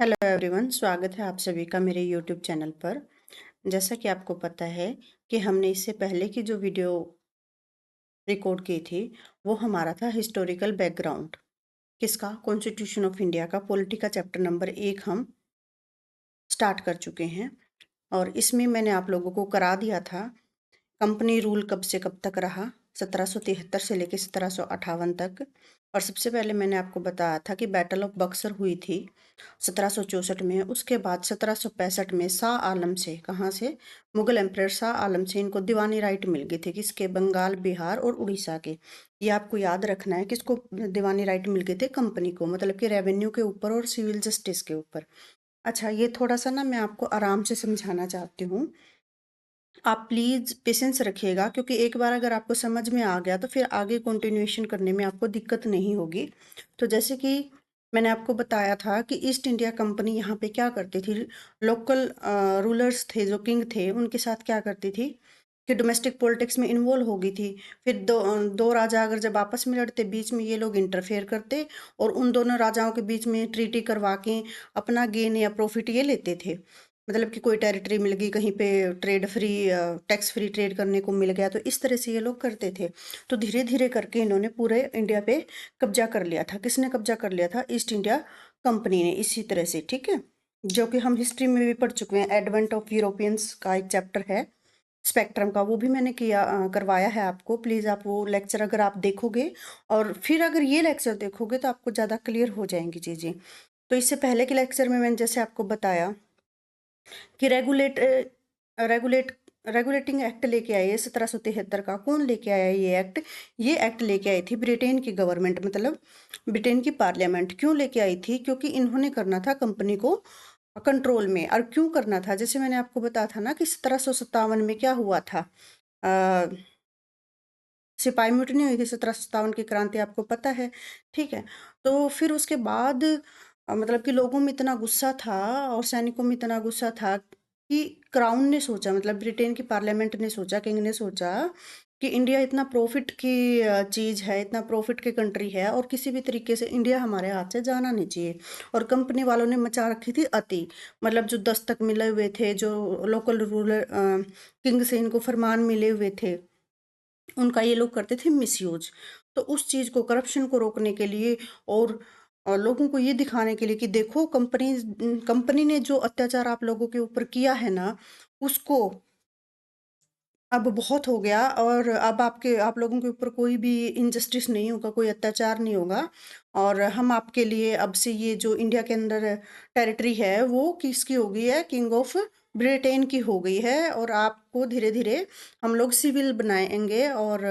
Hello everyone, स्वागत है आप सभी का मेरे यूट्यूब चैनल पर। जैसा कि आपको पता है कि हमने इससे पहले की जो वीडियो रिकॉर्ड की थी वो हमारा था हिस्टोरिकल बैकग्राउंड। किसका? कॉन्स्टिट्यूशन ऑफ इंडिया का पॉलिटी का चैप्टर नंबर 1 हम स्टार्ट कर चुके हैं। और इसमें मैंने आप लोगों को करा दिया था कंपनी रूल कब से कब तक रहा, 1773 से लेकर 1758 तक। और सबसे पहले मैंने आपको बताया था कि बैटल ऑफ बक्सर हुई थी 1764 में। उसके बाद 1765 में शाह आलम से, कहाँ से? मुगल एम्परर शाह आलम से इनको दीवानी राइट मिल गई थी। किसके? बंगाल, बिहार और उड़ीसा के। ये आपको याद रखना है। किसको दीवानी राइट मिल गए थे? कंपनी को, मतलब कि रेवेन्यू के ऊपर और सिविल जस्टिस के ऊपर। अच्छा, ये थोड़ा सा ना मैं आपको आराम से समझाना चाहती हूँ। आप प्लीज़ पेशेंस रखिएगा, क्योंकि एक बार अगर आपको समझ में आ गया तो फिर आगे कंटिन्यूएशन करने में आपको दिक्कत नहीं होगी। तो जैसे कि मैंने आपको बताया था कि ईस्ट इंडिया कंपनी यहाँ पे क्या करती थी, लोकल रूलर्स थे जो किंग थे उनके साथ क्या करती थी कि डोमेस्टिक पॉलिटिक्स में इन्वॉल्व हो गई थी। फिर दो राजा अगर जब आपस में लड़ते, बीच में ये लोग इंटरफेयर करते और उन दोनों राजाओं के बीच में ट्रीटी करवा के अपना गेन या प्रॉफिट ये लेते थे। मतलब कि कोई टेरिटरी मिल गई कहीं पे, trade free, tax free trade करने को मिल गया, तो इस तरह से ये लोग करते थे। तो धीरे धीरे करके इन्होंने पूरे इंडिया पे कब्जा कर लिया था। किसने कब्जा कर लिया था? ईस्ट इंडिया कंपनी ने। इसी तरह से, ठीक है, जो कि हम हिस्ट्री में भी पढ़ चुके हैं। एडवेंट ऑफ यूरोपियंस का एक चैप्टर है स्पेक्ट्रम का, वो भी मैंने करवाया है आपको। प्लीज़ आप वो लेक्चर अगर आप देखोगे और फिर अगर ये लेक्चर देखोगे तो आपको ज़्यादा क्लियर हो जाएंगी चीज़ें। तो इससे पहले के लेक्चर में मैंने जैसे आपको बताया कि रेगुलेट रेगुलेटिंग एक्ट लेके आई है 1773 का। कौन लेके आया ये एक्ट? ये एक्ट लेके आई थी ब्रिटेन की गवर्नमेंट, मतलब ब्रिटेन की पार्लियामेंट। क्यों लेके आई थी? क्योंकि इन्होंने करना था कंपनी को कंट्रोल में। और क्यों करना था? जैसे मैंने आपको बताया था ना कि 1757 में क्या हुआ था, अ, सिपाही म्यूटनी हुई थी। 1757 की क्रांति आपको पता है, ठीक है। तो फिर उसके बाद मतलब कि लोगों में इतना गुस्सा था और सैनिकों में इतना गुस्सा था कि क्राउन ने सोचा, मतलब ब्रिटेन की पार्लियामेंट ने सोचा, किंग ने सोचा कि इंडिया इतना प्रॉफिट की चीज़ है, इतना प्रॉफिट की कंट्री है और किसी भी तरीके से इंडिया हमारे हाथ से जाना नहीं चाहिए। और कंपनी वालों ने मचा रखी थी अति, मतलब जो दस्तक मिले हुए थे, जो लोकल रूलर किंग से इनको फरमान मिले हुए थे, उनका ये लोग करते थे मिसयूज। तो उस चीज़ को, करप्शन को रोकने के लिए और लोगों को ये दिखाने के लिए कि देखो कंपनी ने जो अत्याचार आप लोगों के ऊपर किया है ना, उसको अब बहुत हो गया और अब आप लोगों के ऊपर कोई भी इनजस्टिस नहीं होगा, कोई अत्याचार नहीं होगा। और हम आपके लिए अब से ये जो इंडिया के अंदर टेरिटरी है वो किसकी हो गई है? किंग ऑफ ब्रिटेन की हो गई है। और आपको धीरे धीरे हम लोग सिविल बनाएंगे और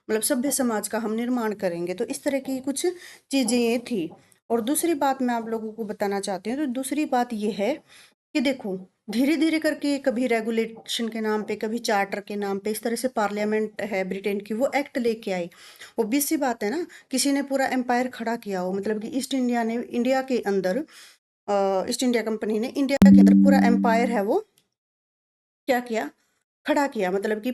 मतलब सभ्य समाज का हम निर्माण करेंगे। तो इस तरह की कुछ चीज़ें ये थी। और दूसरी बात मैं आप लोगों को बताना चाहती हूँ, तो दूसरी बात ये है कि देखो, धीरे धीरे करके कभी रेगुलेशन के नाम पे, कभी चार्टर के नाम पे, इस तरह से पार्लियामेंट है ब्रिटेन की, वो एक्ट लेके आई। ऑब्वियस सी बात है ना, किसी ने पूरा एम्पायर खड़ा किया हो, मतलब कि ईस्ट इंडिया ने इंडिया के अंदर, ईस्ट इंडिया कंपनी ने इंडिया के अंदर पूरा एम्पायर है वो क्या किया? खड़ा किया। मतलब कि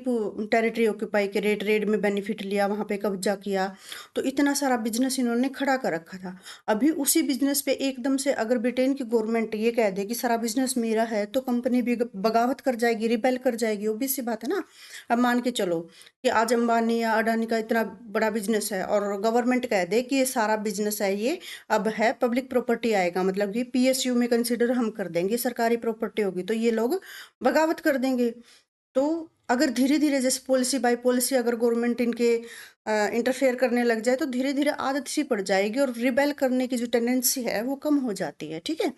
टेरिटरी ऑक्यूपाई के, रेट रेड में बेनिफिट लिया, वहाँ पे कब्जा किया। तो इतना सारा बिजनेस इन्होंने खड़ा कर रखा था। अभी उसी बिजनेस पे एकदम से अगर ब्रिटेन की गवर्नमेंट ये कह दे कि सारा बिजनेस मेरा है, तो कंपनी भी बगावत कर जाएगी, रिबेल कर जाएगी। ऑब्वियस सी बात है ना। अब मान के चलो कि आज अंबानी या अडानी का इतना बड़ा बिजनेस है और गवर्नमेंट कह दे कि ये सारा बिजनेस है, ये अब है पब्लिक प्रॉपर्टी आएगा, मतलब कि पीएसयू में कंसिडर हम कर देंगे, सरकारी प्रॉपर्टी होगी, तो ये लोग बगावत कर देंगे। तो अगर धीरे धीरे जैसे पॉलिसी बाय पॉलिसी अगर गवर्नमेंट इनके इंटरफेयर करने लग जाए, तो धीरे धीरे आदत सी पड़ जाएगी और रिबेल करने की जो टेंडेंसी है वो कम हो जाती है, ठीक है।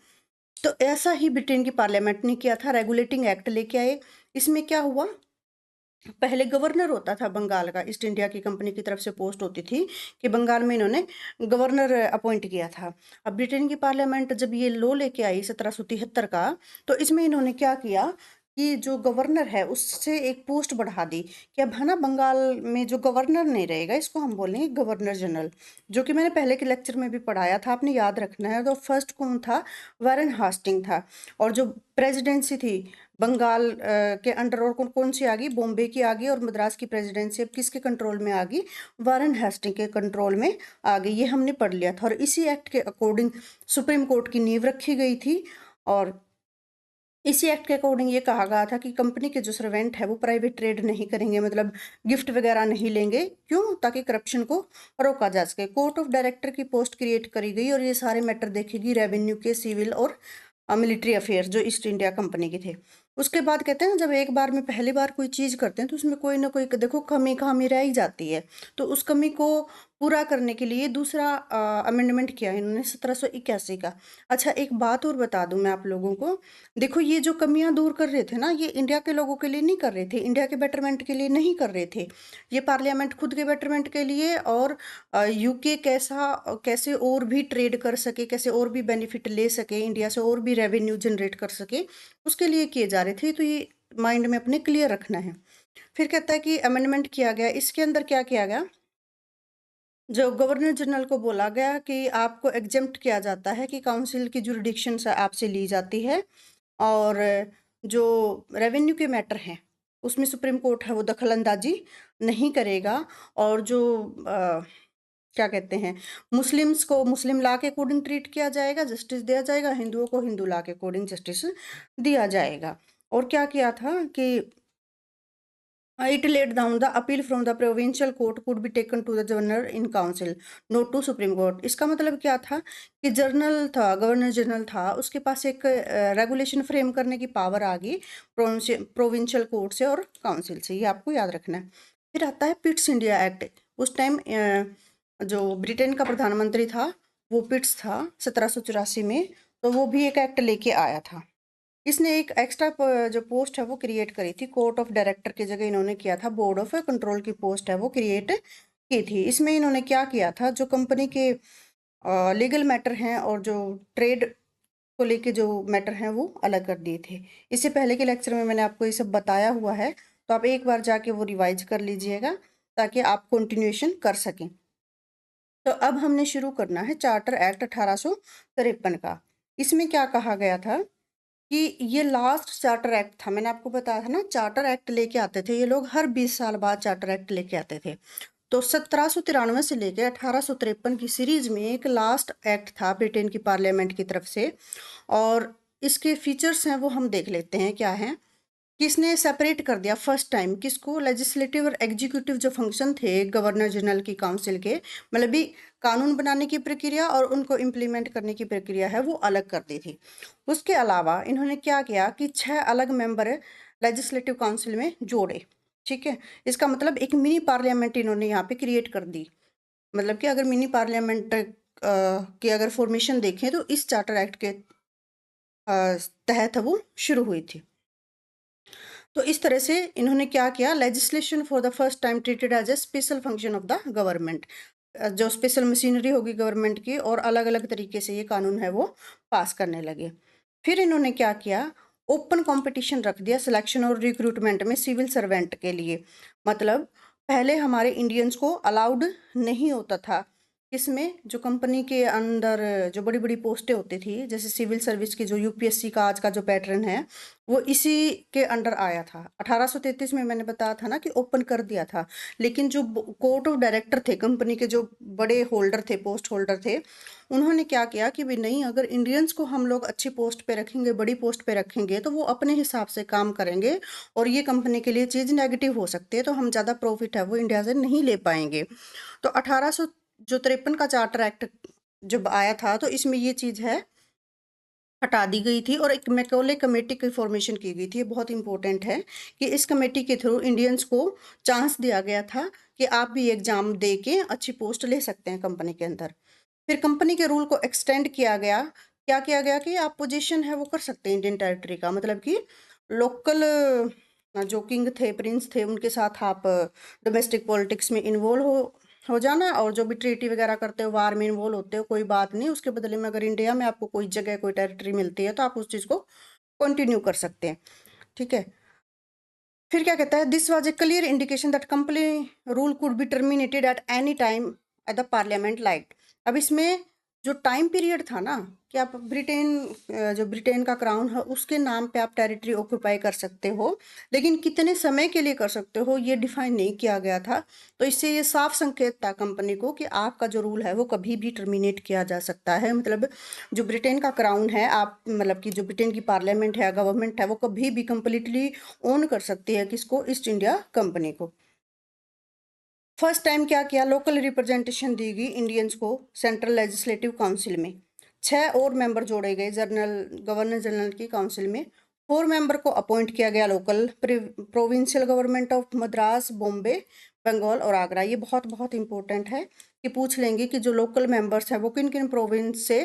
तो ऐसा ही ब्रिटेन की पार्लियामेंट ने किया था, रेगुलेटिंग एक्ट लेके आए। इसमें क्या हुआ, पहले गवर्नर होता था बंगाल का, ईस्ट इंडिया की कंपनी की तरफ से पोस्ट होती थी कि बंगाल में इन्होंने गवर्नर अपॉइंट किया था। अब ब्रिटेन की पार्लियामेंट जब ये लॉ लेके आई 1773 का, तो इसमें इन्होंने क्या किया कि जो गवर्नर है उससे एक पोस्ट बढ़ा दी कि अब है ना बंगाल में जो गवर्नर नहीं रहेगा, इसको हम बोलेंगे गवर्नर जनरल, जो कि मैंने पहले के लेक्चर में भी पढ़ाया था, आपने याद रखना है। तो फर्स्ट कौन था? वारेन हास्टिंग था। और जो प्रेसिडेंसी थी बंगाल के अंडर, और कौन कौन सी आ गई? बॉम्बे की आ गई, और मद्रास की प्रेसिडेंसी अब किसके कंट्रोल में आ गई? वारेन हेस्टिंग के कंट्रोल में आ गई। ये हमने पढ़ लिया था। और इसी एक्ट के अकॉर्डिंग सुप्रीम कोर्ट की नींव रखी गई थी। और इसी एक्ट के अकॉर्डिंग ये कहा गया था कि कंपनी के जो सर्वेंट है वो प्राइवेट ट्रेड नहीं करेंगे, मतलब गिफ्ट वगैरह नहीं लेंगे। क्यों? ताकि करप्शन को रोका जा सके। कोर्ट ऑफ डायरेक्टर की पोस्ट क्रिएट करी गई, और ये सारे मैटर देखेगी रेवेन्यू के, सिविल और मिलिट्री अफेयर्स जो ईस्ट इंडिया कंपनी के थे। उसके बाद कहते हैं जब एक बार में पहली बार कोई चीज़ करते हैं तो उसमें कोई ना कोई देखो कमी खामी रह ही जाती है। तो उस कमी को पूरा करने के लिए दूसरा अमेंडमेंट किया इन्होंने 1781 का। अच्छा, एक बात और बता दूं मैं आप लोगों को। देखो, ये जो कमियां दूर कर रहे थे ना, ये इंडिया के लोगों के लिए नहीं कर रहे थे, इंडिया के बेटरमेंट के लिए नहीं कर रहे थे। ये पार्लियामेंट खुद के बेटरमेंट के लिए, और यूके कैसे और भी ट्रेड कर सके, कैसे और भी बेनिफिट ले सके, इंडिया से और भी रेवेन्यू जनरेट कर सके, उसके लिए किए जा रहे थे। तो ये माइंड में अपने क्लियर रखना है। फिर कहता है कि अमेंडमेंट किया गया, इसके अंदर क्या किया गया? जो गवर्नर जनरल को बोला गया कि आपको एग्जेम्प्ट किया जाता है कि काउंसिल की जुरिडिक्शन से आपसे ली जाती है, और जो रेवेन्यू के मैटर हैं उसमें सुप्रीम कोर्ट है वो दखल अंदाजी नहीं करेगा। और जो क्या कहते हैं, मुस्लिम्स को मुस्लिम लॉ के अकॉर्डिंग ट्रीट किया जाएगा, जस्टिस दिया जाएगा, हिंदुओं को हिंदू लॉ के अकॉर्डिंग जस्टिस दिया जाएगा। और क्या किया था कि it laid down the appeal from the provincial court could be taken to the governor in council, not to supreme court। इसका मतलब क्या था कि जर्नल था, गवर्नर जनरल था, उसके पास एक रेगुलेशन फ्रेम करने की पावर आ गई प्रोविंशियल कोर्ट से और काउंसिल से। ये आपको याद रखना है। फिर आता है पिट्स इंडिया एक्ट। उस टाइम जो ब्रिटेन का प्रधानमंत्री था वो पिट्स था 1784 में। तो वो भी एक एक्ट लेके आया था। इसने एक एक्स्ट्रा जो पोस्ट है वो क्रिएट करी थी। कोर्ट ऑफ डायरेक्टर की जगह इन्होंने किया था बोर्ड ऑफ कंट्रोल की पोस्ट है वो क्रिएट की थी। इसमें इन्होंने क्या किया था, जो कंपनी के लीगल मैटर हैं और जो ट्रेड को लेके जो मैटर हैं वो अलग कर दिए थे। इससे पहले के लेक्चर में मैंने आपको ये सब बताया हुआ है, तो आप एक बार जाके वो रिवाइज कर लीजिएगा ताकि आप कंटिन्यूएशन कर सकें। तो अब हमने शुरू करना है चार्टर एक्ट 1853 का। इसमें क्या कहा गया था कि ये लास्ट चार्टर एक्ट था। मैंने आपको बताया था ना, चार्टर एक्ट लेके आते थे ये लोग, हर 20 साल बाद चार्टर एक्ट लेके आते थे। तो 1793 से लेके 1853 की सीरीज में एक लास्ट एक्ट था ब्रिटेन की पार्लियामेंट की तरफ से। और इसके फीचर्स हैं वो हम देख लेते हैं क्या है। किसने सेपरेट कर दिया फर्स्ट टाइम, किसको? लेजिस्लेटिव और एग्जीक्यूटिव जो फंक्शन थे गवर्नर जनरल की काउंसिल के, मतलब भी कानून बनाने की प्रक्रिया और उनको इम्प्लीमेंट करने की प्रक्रिया है वो अलग कर दी थी। उसके अलावा इन्होंने क्या किया कि 6 अलग मेंबर लेजिस्लेटिव काउंसिल में जोड़े। ठीक है, इसका मतलब एक मिनी पार्लियामेंट इन्होंने यहाँ पे क्रिएट कर दी। मतलब कि अगर मिनी पार्लियामेंट की अगर फॉर्मेशन देखें तो इस चार्टर एक्ट के तहत वो शुरू हुई थी। तो इस तरह से इन्होंने क्या किया, legislation for the first time treated as a special function of the government. जो स्पेशल मशीनरी होगी गवर्नमेंट की, और अलग अलग तरीके से ये कानून है वो पास करने लगे। फिर इन्होंने क्या किया, ओपन कंपटीशन रख दिया सिलेक्शन और रिक्रूटमेंट में सिविल सर्वेंट के लिए। मतलब पहले हमारे इंडियंस को अलाउड नहीं होता था, इसमें जो कंपनी के अंदर जो बड़ी बड़ी पोस्टें होती थी, जैसे सिविल सर्विस की जो यूपीएससी का आज का जो पैटर्न है वो इसी के अंडर आया था। 1833 में मैंने बताया था ना कि ओपन कर दिया था। लेकिन जो कोर्ट ऑफ डायरेक्टर थे, कंपनी के जो बड़े होल्डर थे, पोस्ट होल्डर थे, उन्होंने क्या किया कि भाई नहीं, अगर इंडियंस को हम लोग अच्छी पोस्ट पे रखेंगे, बड़ी पोस्ट पे रखेंगे, तो वो अपने हिसाब से काम करेंगे और ये कंपनी के लिए चीज़ नेगेटिव हो सकती है, तो हम ज़्यादा प्रॉफिट है वो इंडिया से नहीं ले पाएंगे। तो 1853 का चार्टर एक्ट जब आया था तो इसमें ये चीज़ है हटा दी गई थी, और एक मैकॉले कमेटी की फॉर्मेशन की गई थी। ये बहुत इंपॉर्टेंट है कि इस कमेटी के थ्रू इंडियंस को चांस दिया गया था कि आप भी एग्जाम दे के अच्छी पोस्ट ले सकते हैं कंपनी के अंदर। फिर कंपनी के रूल को एक्सटेंड किया गया। क्या किया गया कि आप पोजीशन है वो कर सकते हैं इंडियन टेरिटरी का, मतलब कि लोकल जो किंग थे, प्रिंस थे, उनके साथ आप डोमेस्टिक पॉलिटिक्स में इन्वॉल्व हो जाना, और जो भी ट्रीटी वगैरह करते हो, वार में इन्वॉल्व होते हो, कोई बात नहीं, उसके बदले में अगर इंडिया में आपको कोई जगह कोई टेरिटरी मिलती है तो आप उस चीज़ को कंटिन्यू कर सकते हैं। ठीक है। फिर क्या कहता है, this was a clear indication that company rule could be terminated at any time at the parliament like. अब इसमें जो टाइम पीरियड था ना, कि आप ब्रिटेन, जो ब्रिटेन का क्राउन है उसके नाम पे आप टेरिटरी ऑक्यूपाई कर सकते हो, लेकिन कितने समय के लिए कर सकते हो ये डिफाइन नहीं किया गया था। तो इससे ये साफ संकेत था कंपनी को कि आपका जो रूल है वो कभी भी टर्मिनेट किया जा सकता है। मतलब जो ब्रिटेन का क्राउन है, आप मतलब कि जो ब्रिटेन की पार्लियामेंट है, गवर्नमेंट है, वो कभी भी कंप्लीटली ओन कर सकती है किसको, ईस्ट इंडिया कंपनी को। फर्स्ट टाइम क्या किया, लोकल रिप्रेजेंटेशन दी गई इंडियंस को सेंट्रल लेजिस्लेटिव काउंसिल में। 6 और मेंबर जोड़े गए गवर्नर जनरल की काउंसिल में। 4 मेंबर को अपॉइंट किया गया local provincial government of Madras, Bombay, Bengal और आगरा। ये बहुत बहुत इंपॉर्टेंट है कि पूछ लेंगे कि जो लोकल मेंबर्स हैं वो किन किन प्रोविंस से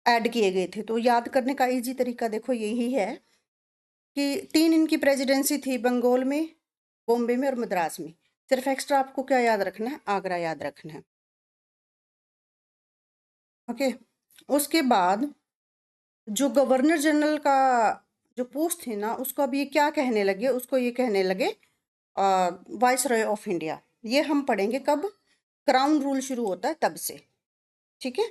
ऐड किए गए थे। तो याद करने का इजी तरीका देखो यही है कि 3 इनकी प्रेसिडेंसी थी, बंगाल में, बॉम्बे में और मद्रास में। सिर्फ एक्स्ट्रा आपको क्या याद रखना है, आगरा याद रखना है। ओके। उसके बाद जो गवर्नर जनरल का जो पोस्ट थी ना, उसको अब ये क्या कहने लगे, उसको ये कहने लगे वाइस रॉय ऑफ इंडिया। ये हम पढ़ेंगे कब, क्राउन रूल शुरू होता है तब से। ठीक है।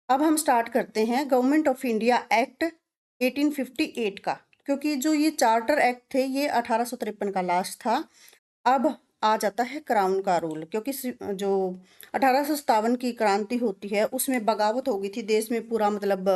अब हम स्टार्ट करते हैं गवर्नमेंट ऑफ इंडिया एक्ट 1858 का, क्योंकि जो ये चार्टर एक्ट थे ये 1853 का लास्ट था। अब आ जाता है क्राउन का रूल, क्योंकि जो 1857 की क्रांति होती है उसमें बगावत हो गई थी देश में पूरा, मतलब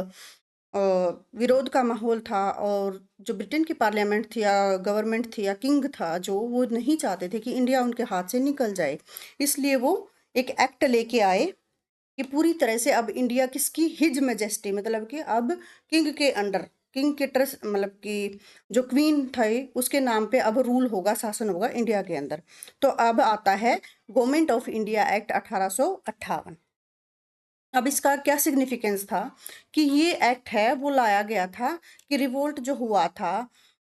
विरोध का माहौल था। और जो ब्रिटेन की पार्लियामेंट थी या गवर्नमेंट थी या किंग था जो, वो नहीं चाहते थे कि इंडिया उनके हाथ से निकल जाए। इसलिए वो एक एक्ट लेके आए कि पूरी तरह से अब इंडिया किसकी, हिज मैजेस्टी, मतलब कि अब किंग के अंडर, किंग के ट्रस्ट, मतलब कि जो क्वीन थी उसके नाम पे अब रूल होगा, शासन होगा इंडिया के अंदर। तो अब आता है गवर्नमेंट ऑफ इंडिया एक्ट 1858। अब इसका क्या सिग्निफिकेंस था कि ये एक्ट है वो लाया गया था कि रिवोल्ट जो हुआ था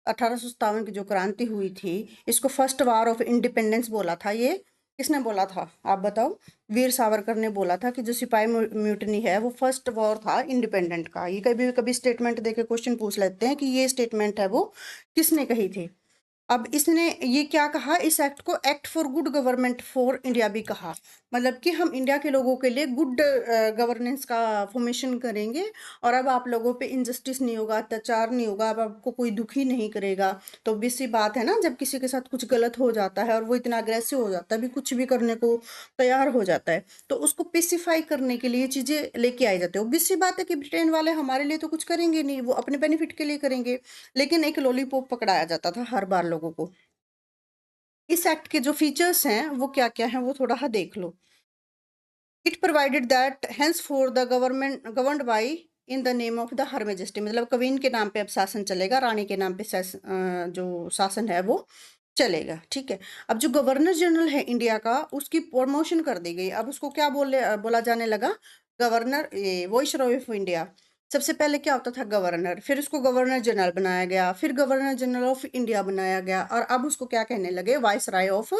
1857 की जो क्रांति हुई थी, इसको फर्स्ट वार ऑफ इंडिपेंडेंस बोला था। ये किसने बोला था आप बताओ, वीर सावरकर ने बोला था कि जो सिपाही म्यूटनी है वो फर्स्ट वॉर था इंडिपेंडेंट का। ये कभी कभी स्टेटमेंट देके क्वेश्चन पूछ लेते हैं कि ये स्टेटमेंट है वो किसने कही थी। अब इसने ये क्या कहा, इस एक्ट को act for good government for India भी कहा, मतलब कि हम इंडिया के लोगों के लिए गुड गवर्नेंस का फॉर्मेशन करेंगे। और अब आप लोगों पे इनजस्टिस नहीं होगा, अत्याचार नहीं होगा, अब आपको कोई दुखी नहीं करेगा। तो obvious सी बात है ना, जब किसी के साथ कुछ गलत हो जाता है और वो इतना अग्रेसिव हो जाता है, भी कुछ भी करने को तैयार हो जाता है, तो उसको पेसिफाई करने के लिए चीज़ें लेके आई जाती है। obvious सी बात है कि ब्रिटेन वाले हमारे लिए तो कुछ करेंगे नहीं, वो अपने बेनिफिट के लिए करेंगे। लेकिन एक लॉलीपॉप पकड़ाया जाता था हर बार लोगों को। इस एक्ट के जो फीचर्स हैं वो क्या क्या हैं वो थोड़ा सा देख लो। It provided that hence for the government governed by in the name of the her majesty, मतलब क्वीन के नाम पे अब शासन चलेगा, रानी के नाम पे जो शासन है वो चलेगा। ठीक है। अब जो गवर्नर जनरल है इंडिया का, उसकी प्रमोशन कर दी गई। अब उसको क्या बोला जाने लगा, गवर्नर, ये वॉइस रॉय ऑफ इंडिया। सबसे पहले क्या होता था, गवर्नर, फिर उसको गवर्नर जनरल बनाया गया, फिर गवर्नर जनरल ऑफ इंडिया बनाया गया, और अब उसको क्या कहने लगे, वाइस राय ऑफ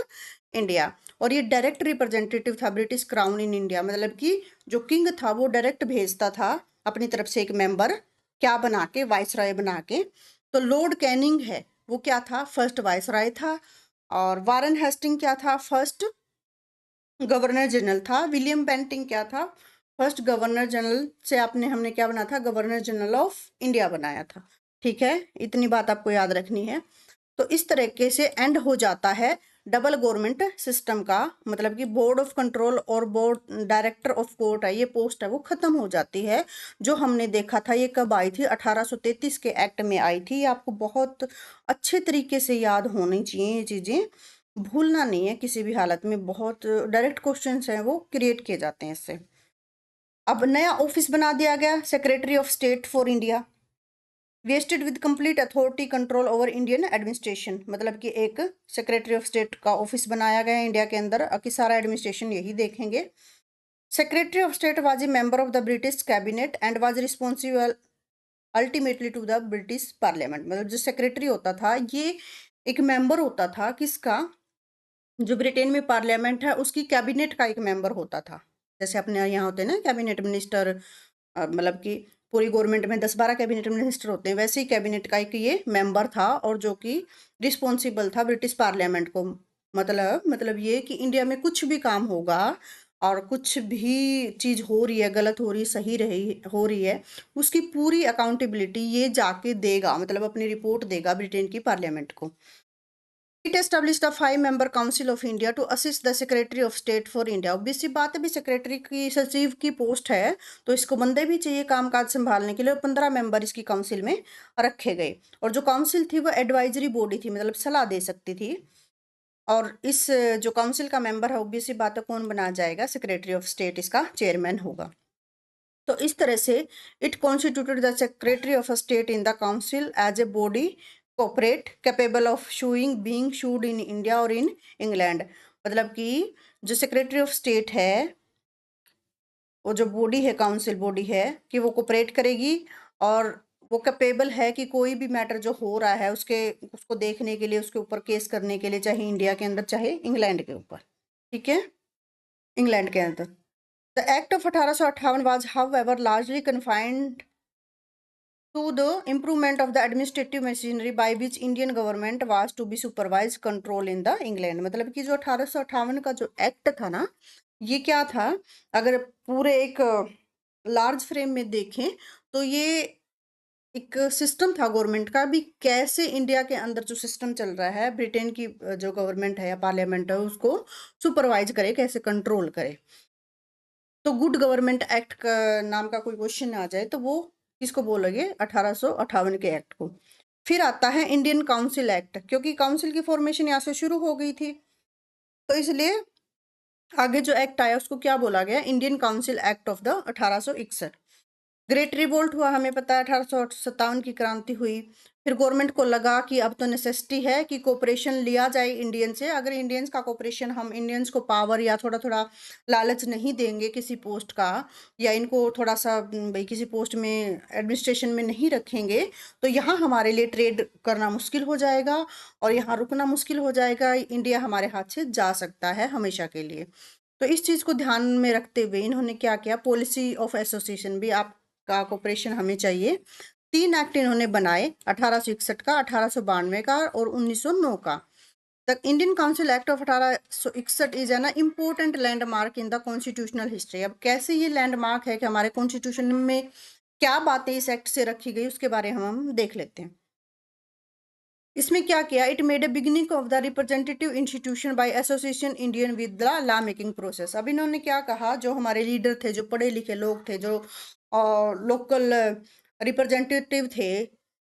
इंडिया। और ये डायरेक्ट रिप्रेजेंटेटिव था ब्रिटिश क्राउन इन इंडिया, मतलब कि जो किंग था वो डायरेक्ट भेजता था अपनी तरफ से एक मेंबर, क्या बना के, वाइस राय बना के। तो लॉर्ड कैनिंग है वो क्या था, फर्स्ट वाइस राय था। और वारन हेस्टिंग क्या था, फर्स्ट गवर्नर जनरल था। विलियम बेंटिंग क्या था, फर्स्ट गवर्नर जनरल से आपने हमने क्या बना था, गवर्नर जनरल ऑफ इंडिया बनाया था। ठीक है, इतनी बात आपको याद रखनी है। तो इस तरीके से एंड हो जाता है डबल गवर्नमेंट सिस्टम का, मतलब कि बोर्ड ऑफ कंट्रोल और बोर्ड डायरेक्टर ऑफ कोर्ट है, ये पोस्ट है वो खत्म हो जाती है। जो हमने देखा था ये कब आई थी, 1833 के एक्ट में आई थी। ये आपको बहुत अच्छे तरीके से याद होनी चाहिए, ये चीजें भूलना नहीं है किसी भी हालत में। बहुत डायरेक्ट क्वेश्चंस हैं वो क्रिएट किए जाते हैं इससे। अब नया ऑफिस बना दिया गया, secretary of state for India, wasted with complete authority control over Indian administration, मतलब कि एक सेक्रेटरी ऑफ स्टेट का ऑफिस बनाया गया है इंडिया के अंदर कि सारा एडमिनिस्ट्रेशन यही देखेंगे। Secretary of state was a member of the British cabinet and was responsible ultimately to the British parliament, मतलब जो सेक्रेटरी होता था ये एक मेंबर होता था किसका, जो ब्रिटेन में पार्लियामेंट है उसकी कैबिनेट का एक मेंबर होता था। जैसे अपने यहाँ होते हैं ना कैबिनेट मिनिस्टर, मतलब कि पूरी गवर्नमेंट में 10-12 कैबिनेट मिनिस्टर होते हैं, वैसे ही कैबिनेट का एक ये मेंबर था और जो कि रिस्पॉन्सिबल था ब्रिटिश पार्लियामेंट को। मतलब ये कि इंडिया में कुछ भी काम होगा और कुछ भी चीज़ हो रही है, गलत हो रही है, सही रही हो रही है, उसकी पूरी अकाउंटेबिलिटी ये जाके देगा, मतलब अपनी रिपोर्ट देगा ब्रिटेन की पार्लियामेंट को। It established a 5-member Council of India to assist the Secretary of State for India। obvious सी बात है भी, सेक्रेटरी की सचिव की पोस्ट है तो इसको बंदे भी चाहिए कामकाज संभालने के लिए, और 15 मेंबर इसकी काउंसिल में रखे गए। और जो काउंसिल थी वो एडवाइजरी बॉडी थी, मतलब सलाह दे सकती थी। और इस जो काउंसिल का मेंबर है, ऑब्वियस सी बात है कौन बनाया जाएगा, सेक्रेटरी ऑफ स्टेट इसका चेयरमैन होगा। तो इस तरह से it constituted the secretary of state in the council as a body corporate capable of suing being sued in India और इन इंग्लैंड। मतलब कि जो सेक्रेटरी ऑफ स्टेट है, वो जो बॉडी है, काउंसिल बॉडी है, कि वो कोऑपरेट करेगी और वो कैपेबल है कि कोई भी मैटर जो हो रहा है उसको देखने के लिए, उसके ऊपर केस करने के लिए, चाहे इंडिया के अंदर चाहे इंग्लैंड के ऊपर। ठीक है, इंग्लैंड के अंदर। The act of 1858 was however largely confined to the improvement of the administrative machinery by which Indian government was to be supervised control in the England। मतलब कि जो 1858 का जो एक्ट था ना, ये क्या था, अगर पूरे एक लार्ज फ्रेम में देखें तो ये एक सिस्टम था गवर्नमेंट का भी, कैसे इंडिया के अंदर जो सिस्टम चल रहा है, ब्रिटेन की जो गवर्नमेंट है या पार्लियामेंट है, उसको सुपरवाइज करे, कैसे कंट्रोल करे। तो गुड गवर्नमेंट एक्ट का नाम का कोई क्वेश्चन आ जाए तो वो किसको बोलोगे, 1858 के एक्ट को। फिर आता है इंडियन काउंसिल एक्ट, क्योंकि काउंसिल की फॉर्मेशन यहाँ से शुरू हो गई थी, तो इसलिए आगे जो एक्ट आया उसको क्या बोला गया, Indian council act of the 1861। Great revolt हुआ, हमें पता है 1857 की क्रांति हुई। फिर गवर्नमेंट को लगा कि अब तो नेसेसिटी है कि कोऑपरेशन लिया जाए इंडियन से। अगर इंडियंस का कोऑपरेशन, हम इंडियंस को पावर या थोड़ा थोड़ा लालच नहीं देंगे किसी पोस्ट का, या इनको थोड़ा सा भाई किसी पोस्ट में एडमिनिस्ट्रेशन में नहीं रखेंगे, तो यहाँ हमारे लिए ट्रेड करना मुश्किल हो जाएगा और यहाँ रुकना मुश्किल हो जाएगा, इंडिया हमारे हाथ से जा सकता है हमेशा के लिए। तो इस चीज़ को ध्यान में रखते हुए इन्होंने क्या किया, पॉलिसी ऑफ एसोसिएशन भी आपका कोऑपरेशन हमें चाहिए। 3 एक्ट इन्होंने बनाए, 1861 का, 1892 का और 1909 का। The Indian council act of 1861 is an important landmark in the constitutional history. अब कैसे ये लैंडमार्क है कि हमारे कॉन्स्टिट्यूशन में क्या बातें इस एक्ट से रखी गई, उसके बारे में हम देख लेते हैं। इसमें क्या किया, it made a beginning of the representative institution by association Indian with the law making process. अब इन्होंने क्या कहा, जो हमारे लीडर थे, जो पढ़े लिखे लोग थे, जो लोकल रिप्रेजेंटेटिव थे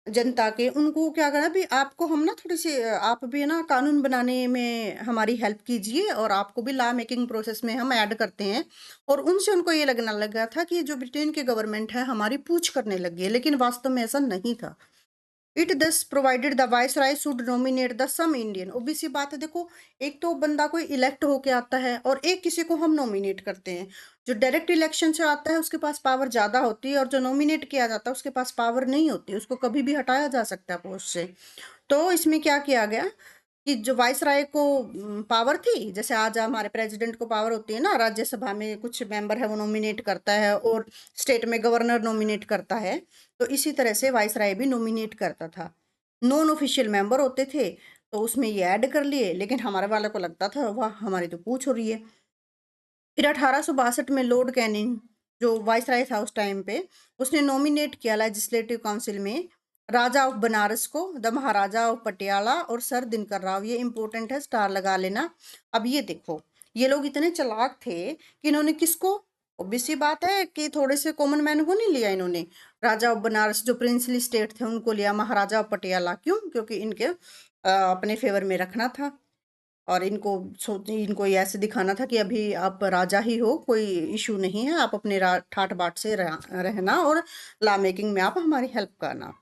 जनता के, उनको क्या करा भी, आपको हम ना थोड़ी सी आप भी ना कानून बनाने में हमारी हेल्प कीजिए और आपको भी लॉ मेकिंग प्रोसेस में हम ऐड करते हैं। और उनसे उनको ये लगना लगा था कि जो ब्रिटेन की गवर्नमेंट है हमारी पूछ करने लगी है, लेकिन वास्तव में ऐसा नहीं था। It thus provided the viceroy should nominate the some Indian. OBC बात है, देखो, एक तो बंदा कोई इलेक्ट होके आता है और एक किसी को हम नॉमिनेट करते हैं। जो डायरेक्ट इलेक्शन से आता है उसके पास पावर ज़्यादा होती है, और जो नॉमिनेट किया जाता है उसके पास पावर नहीं होती, उसको कभी भी हटाया जा सकता है पोस्ट से। तो इसमें क्या किया गया कि जो वाइसराय को पावर थी, जैसे आज हमारे प्रेसिडेंट को पावर होती है ना, राज्यसभा में कुछ मेंबर है वो नॉमिनेट करता है और स्टेट में गवर्नर नॉमिनेट करता है, तो इसी तरह से वाइसराय भी नॉमिनेट करता था। नॉन ऑफिशियल मेंबर होते थे तो उसमें ये ऐड कर लिए, लेकिन हमारे वाले को लगता था वाह हमारी तो पूछ हो रही है। फिर 1862 में लॉर्ड कैनिंग, जो वाइसराय था उस टाइम पे, उसने नॉमिनेट किया लेजिस्लेटिव काउंसिल में राजा ऑफ बनारस को, द महाराजा ऑफ पटियाला और सर दिनकर राव। ये इंपॉर्टेंट है, स्टार लगा लेना। अब ये देखो, ये लोग इतने चालाक थे कि इन्होंने किसको, ऑब्वियस बात है कि थोड़े से कॉमन मैन को नहीं लिया इन्होंने। राजा ऑफ बनारस जो प्रिंसली स्टेट थे उनको लिया, महाराजा ऑफ पटियाला क्यों, क्योंकि इनके अपने फेवर में रखना था। और इनको ये ऐसे दिखाना था कि अभी आप राजा ही हो, कोई इशू नहीं है, आप अपने ठाट बाट से रहना और लॉ मेकिंग में आप हमारी हेल्प करना।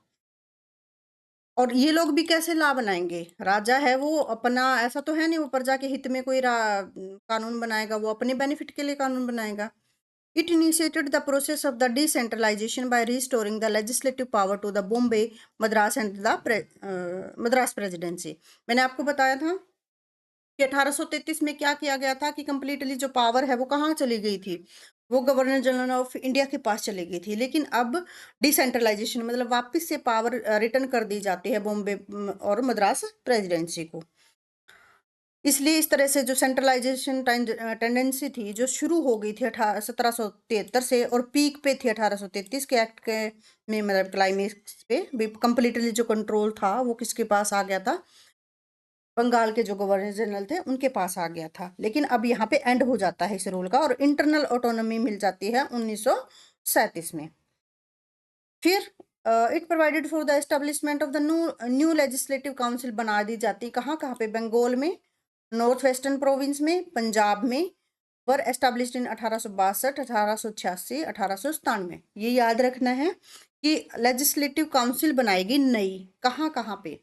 और ये लोग भी कैसे लॉ बनाएंगे, राजा है वो, अपना ऐसा तो है नहीं वो प्रजा के हित में कोई कानून बनाएगा, वो अपने बेनिफिट के लिए कानून बनाएगा। It initiated the process of the decentralisation by restoring the legislative power to the Bombay, Madras and the Madras presidency. मैंने आपको बताया था कि 1833 में क्या किया गया था कि कंप्लीटली जो पावर है वो कहाँ चली गई थी, वो गवर्नर जनरल ऑफ इंडिया के पास चली गई थी, लेकिन अब डिसेंट्रलाइजेशन मतलब वापस से पावर रिटर्न कर दी जाती है बॉम्बे और मद्रास प्रेसिडेंसी को। इसलिए इस तरह से जो सेंट्रलाइजेशन टेंडेंसी थी जो शुरू हो गई थी 1773 से और पीक पे थी 1833 के एक्ट के में, मतलब क्लाइमेक्स पे कंप्लीटली जो कंट्रोल था वो किसके पास आ गया था, बंगाल के जो गवर्नर जनरल थे उनके पास आ गया था। लेकिन अब यहाँ पे एंड हो जाता है इस रूल का और इंटरनल ऑटोनॉमी मिल जाती है 1937 में। फिर it provided for the establishment of the new legislative council बना दी जाती, कहाँ कहाँ पे, बंगाल में, नॉर्थ वेस्टर्न प्रोविंस में, पंजाब में, वर एस्टेब्लिश्ड इन 1862, 1886, 1897। ये याद रखना है कि लेजिस्लेटिव काउंसिल बनाएगी नई, कहाँ कहाँ पे,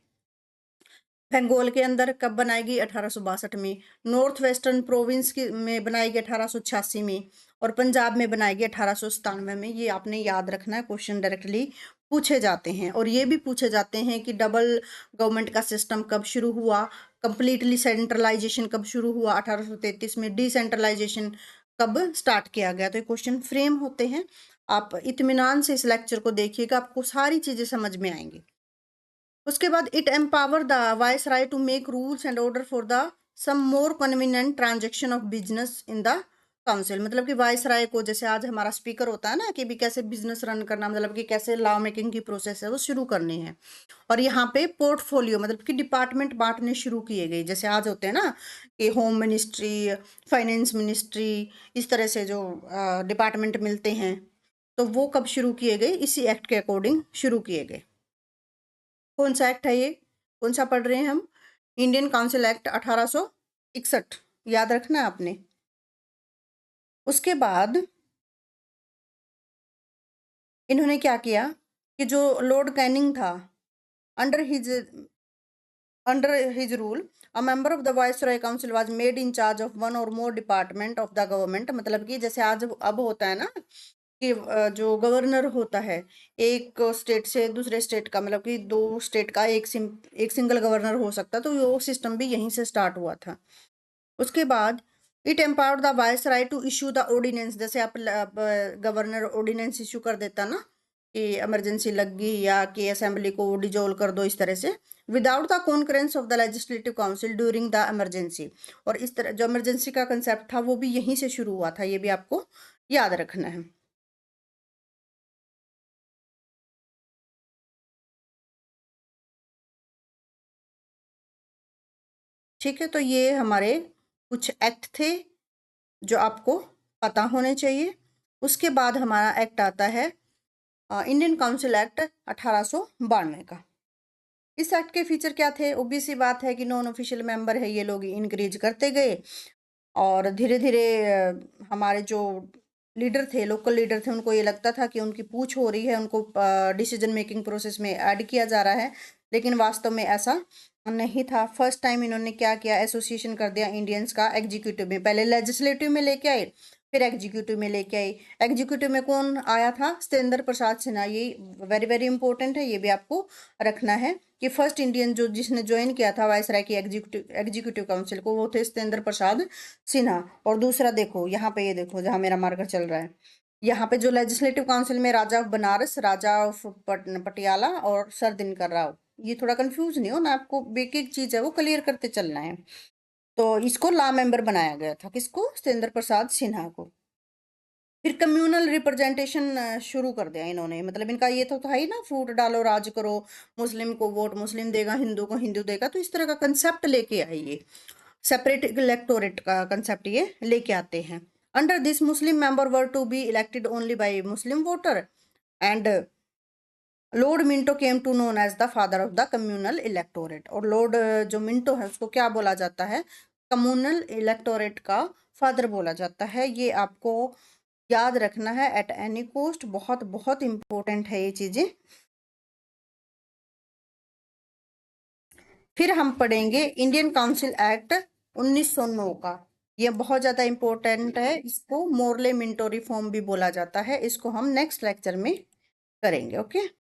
बंगाल के अंदर कब बनाएगी, 1862 में, नॉर्थ वेस्टर्न प्रोविंस की में बनाएगी 1886 में, और पंजाब में बनाएगी 1897 में। ये आपने याद रखना है, क्वेश्चन डायरेक्टली पूछे जाते हैं। और ये भी पूछे जाते हैं कि डबल गवर्नमेंट का सिस्टम कब शुरू हुआ, कंप्लीटली सेंट्रलाइजेशन कब शुरू हुआ 1833 में, डिसेंट्रलाइजेशन कब स्टार्ट किया गया। तो ये क्वेश्चन फ्रेम होते हैं। आप इत्मीनान से इस लेक्चर को देखिएगा, आपको सारी चीजें समझ में आएंगी। उसके बाद it empower the viceroy to make rules and order for the some more convenient transaction of business in the council. मतलब कि वाइसराय को, जैसे आज हमारा स्पीकर होता है ना, कि भी कैसे बिजनेस रन करना, मतलब कि कैसे लॉ मेकिंग की प्रोसेस है वो शुरू करनी है। और यहाँ पे पोर्टफोलियो मतलब कि डिपार्टमेंट बांटने शुरू किए गए, जैसे आज होते हैं ना कि होम मिनिस्ट्री, फाइनेंस मिनिस्ट्री, इस तरह से जो डिपार्टमेंट मिलते हैं, तो वो कब शुरू किए गए, इसी एक्ट के अकॉर्डिंग शुरू किए गए। कौन सा एक्ट है ये, कौन सा पढ़ रहे हैं हम, इंडियन काउंसिल एक्ट 1861, याद रखना है आपने। उसके बाद इन्होंने क्या किया कि जो लॉर्ड कैनिंग था, under his rule a member of the viceroy council was made in charge of one और मोर डिपार्टमेंट ऑफ द गवर्नमेंट। मतलब कि जैसे आज अब होता है ना कि जो गवर्नर होता है एक स्टेट से दूसरे स्टेट का, मतलब कि दो स्टेट का एक सिंगल गवर्नर हो सकता, तो वो सिस्टम भी यहीं से स्टार्ट हुआ था। उसके बाद it empowered the viceroy to issue the ordinance, जैसे आप गवर्नर ऑर्डिनेंस इशू कर देता ना कि इमरजेंसी लग गई या कि असेंबली को डिजोल्व कर दो, इस तरह से, without the concurrence of the legislative council during the emergency. और इस तरह जो इमरजेंसी का कंसेप्ट था वो भी यहीं से शुरू हुआ था, ये भी आपको याद रखना है। ठीक है, तो ये हमारे कुछ एक्ट थे जो आपको पता होने चाहिए। उसके बाद हमारा एक्ट आता है इंडियन काउंसिल एक्ट 1892 का। इस एक्ट के फीचर क्या थे, ओबीसी बात है कि नॉन ऑफिशियल मेंबर है, ये लोग इंक्रीज करते गए और धीरे धीरे हमारे जो लीडर थे, लोकल लीडर थे, उनको ये लगता था कि उनकी पूछ हो रही है, उनको डिसीजन मेकिंग प्रोसेस में ऐड किया जा रहा है, लेकिन वास्तव में ऐसा नहीं था। फर्स्ट टाइम इन्होंने क्या किया, एसोसिएशन कर दिया इंडियंस का एग्जीक्यूटिव में, पहले लेजिस्लेटिव में लेके आए फिर एग्जीक्यूटिव में लेके आई। एग्जीक्यूटिव में कौन आया था, सत्येंद्र प्रसाद सिन्हा। ये वेरी वेरी इंपॉर्टेंट है, ये भी आपको रखना है कि फर्स्ट इंडियन जो जिसने ज्वाइन किया था वायसराय की एग्जीक्यूटिव काउंसिल को, वो थे सत्येंद्र प्रसाद सिन्हा। और दूसरा देखो यहाँ पे, ये देखो जहाँ मेरा मार्कर चल रहा है, यहाँ पे जो लेजिस्लेटिव काउंसिल में राजा ऑफ बनारस, राजा ऑफ पटियाला और सर दिनकर राव, ये थोड़ा कंफ्यूज नहीं हो ना, आपको एक एक चीज है वो क्लियर करते चलना है। तो इसको लॉ मेंबर बनाया गया था, किसको, सत्येंद्र प्रसाद सिन्हा को। फिर कम्युनल रिप्रेजेंटेशन शुरू कर दिया इन्होंने, मतलब इनका ये तो था ही ना, फूट डालो राज करो, मुस्लिम को वोट मुस्लिम देगा, हिंदू को हिंदू देगा, तो इस तरह का कंसेप्ट लेके आए ये, सेपरेट इलेक्टोरेट का कंसेप्ट ये लेके आते हैं। Under this Muslim member were to be elected only by Muslim voter and Lord Minto came to known as the father of the communal electorate. और लॉर्ड जो मिंटो है उसको क्या बोला जाता है, कम्युनल इलेक्टोरेट का फादर बोला जाता है। ये आपको याद रखना है एट एनी कॉस्ट, बहुत बहुत इंपॉर्टेंट है ये चीजें। फिर हम पढ़ेंगे इंडियन काउंसिल एक्ट 1909 का। ये बहुत ज्यादा इंपॉर्टेंट है, इसको मोरले मिंटो रिफॉर्म भी बोला जाता है, इसको हम नेक्स्ट लेक्चर में करेंगे। ओके।